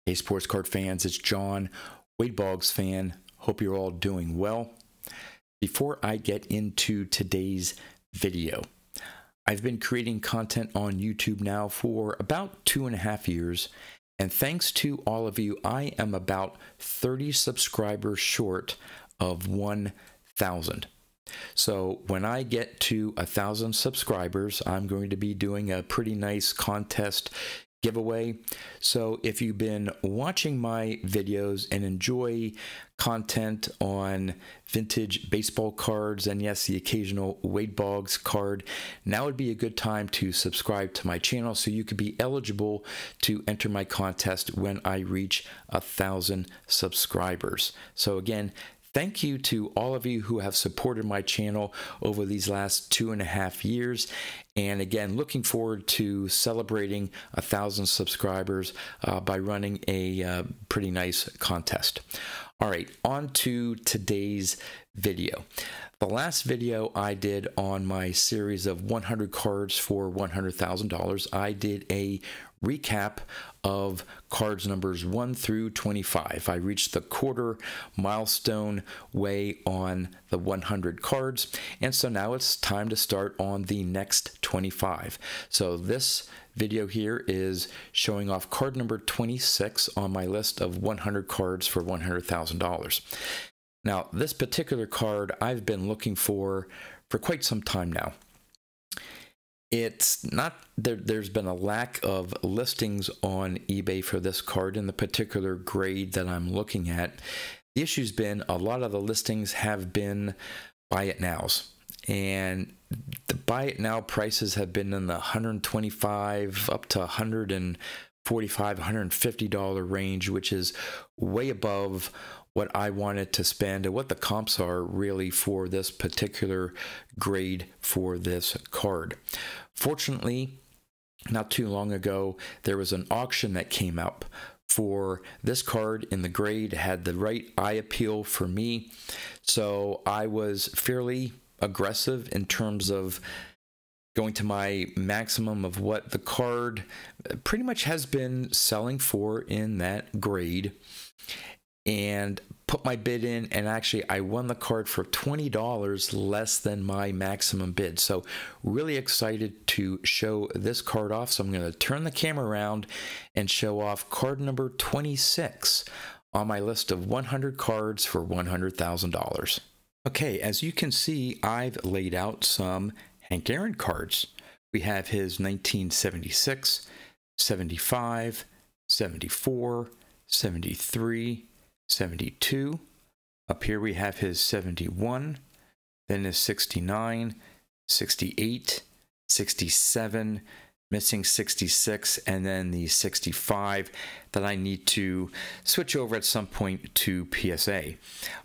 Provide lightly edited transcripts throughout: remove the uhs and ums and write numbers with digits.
Hey, sports card fans, it's John, Boggs fan. Hope you're all doing well. Before I get into today's video, I've been creating content on YouTube now for about 2.5 years, and thanks to all of you, I am about 30 subscribers short of 1,000. So when I get to 1,000 subscribers, I'm going to be doing a pretty nice contest giveaway. So if you've been watching my videos and enjoy content on vintage baseball cards and yes, the occasional Boggs card, now would be a good time to subscribe to my channel so you could be eligible to enter my contest when I reach 1,000 subscribers. So again, thank you to all of you who have supported my channel over these last 2.5 years. And again, looking forward to celebrating 1,000 subscribers by running a pretty nice contest. All right, on to today's video. The last video I did on my series of 100 cards for $100,000, I did a recap of cards numbers 1 through 25. I reached the quarter milestone way on the 100 cards, and so now it's time to start on the next 25. So this video here is showing off card number 26 on my list of 100 cards for $100,000. Now, this particular card I've been looking for quite some time now. It's not there's been a lack of listings on eBay for this card in the particular grade that I'm looking at. The issue's been a lot of the listings have been buy it nows, and the buy it now prices have been in the $125 up to $145, $150 range, which is way above what I wanted to spend and what the comps are really for this particular grade for this card. Fortunately, not too long ago, there was an auction that came up for this card in the grade. It had the right eye appeal for me, so I was fairly aggressive in terms of going to my maximum of what the card pretty much has been selling for in that grade, and put my bid in, and actually I won the card for $20 less than my maximum bid. So really excited to show this card off. So I'm going to turn the camera around and show off card number 26 on my list of 100 cards for $100,000. Okay, as you can see, I've laid out some Hank Aaron cards. We have his 1976, 75, 74, 73, 72. Up here we have his 71, then his 69, 68, 67, missing 66, and then the 65 that I need to switch over at some point to PSA.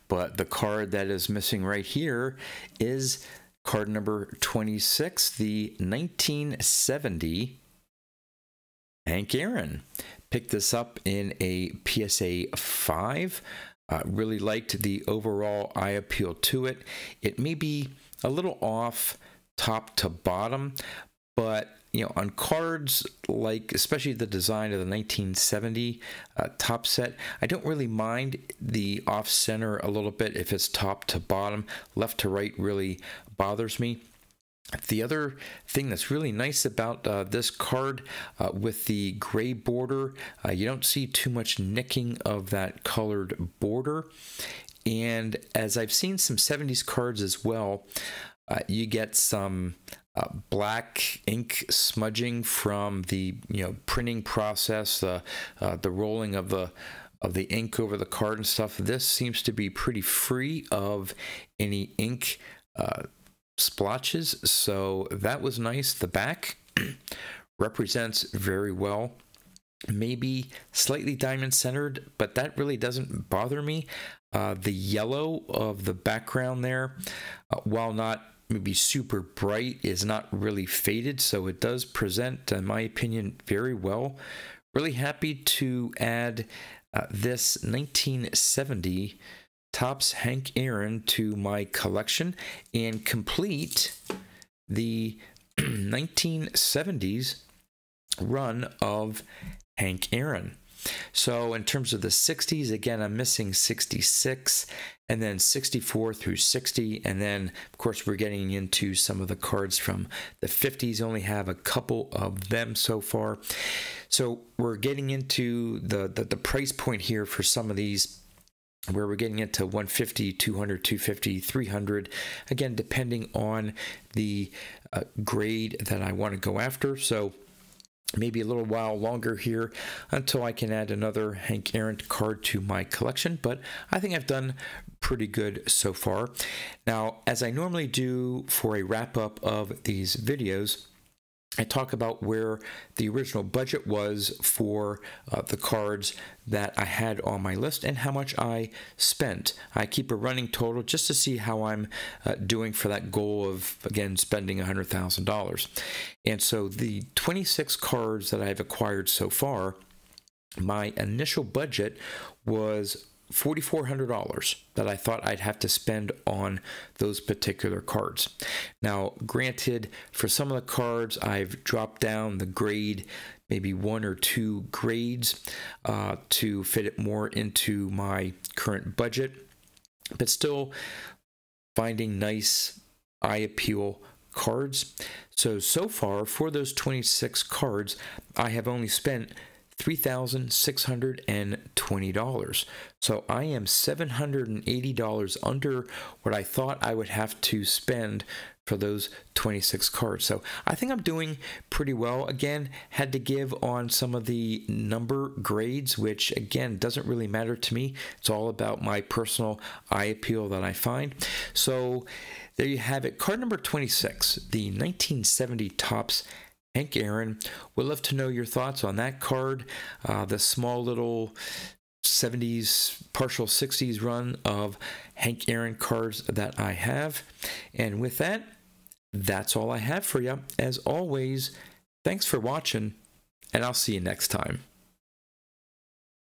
But the card that is missing right here is card number 26, the 1970 Hank Aaron. Picked this up in a PSA 5. Really liked the overall eye appeal to it. It may be a little off top to bottom, but you know, on cards like especially the design of the 1970 top set, I don't really mind the off center a little bit if it's top to bottom. Left to right really bothers me. The other thing that's really nice about this card with the gray border, you don't see too much nicking of that colored border. And as I've seen some 70s cards as well, you get some black ink smudging from the printing process, the rolling of the ink over the card and stuff. This seems to be pretty free of any ink splotches, so that was nice. The back represents very well, maybe slightly diamond centered, but that really doesn't bother me. The yellow of the background there, while not maybe super bright, is not really faded, so it does present, in my opinion, very well. Really happy to add this 1970 Topps Hank Aaron to my collection and complete the 1970s run of Hank Aaron. So in terms of the 60s, again, I'm missing 66, and then 64 through 60, and then of course we're getting into some of the cards from the 50s. Only have a couple of them so far. So we're getting into the price point here for some of these, where we're getting into 150, 200, 250, 300, again, depending on the grade that I want to go after. So maybe a little while longer here until I can add another Hank Aaron card to my collection, but I think I've done pretty good so far. Now, as I normally do for a wrap-up of these videos, I talk about where the original budget was for the cards that I had on my list and how much I spent. I keep a running total just to see how I'm doing for that goal of, again, spending $100,000. And so the 26 cards that I've acquired so far, my initial budget was $4,400 that I thought I'd have to spend on those particular cards. Now, granted, for some of the cards, I've dropped down the grade, maybe 1 or 2 grades to fit it more into my current budget, but still finding nice eye appeal cards. So far, for those 26 cards, I have only spent $3,620. So I am $780 under what I thought I would have to spend for those 26 cards. So I think I'm doing pretty well. Again, had to give on some of the number grades, which again doesn't really matter to me. It's all about my personal eye appeal that I find. So there you have it. Card number 26, the 1970 Topps Hank Aaron. Would love to know your thoughts on that card, the small little 70s, partial 60s run of Hank Aaron cards that I have. And with that, that's all I have for you. As always, thanks for watching, and I'll see you next time.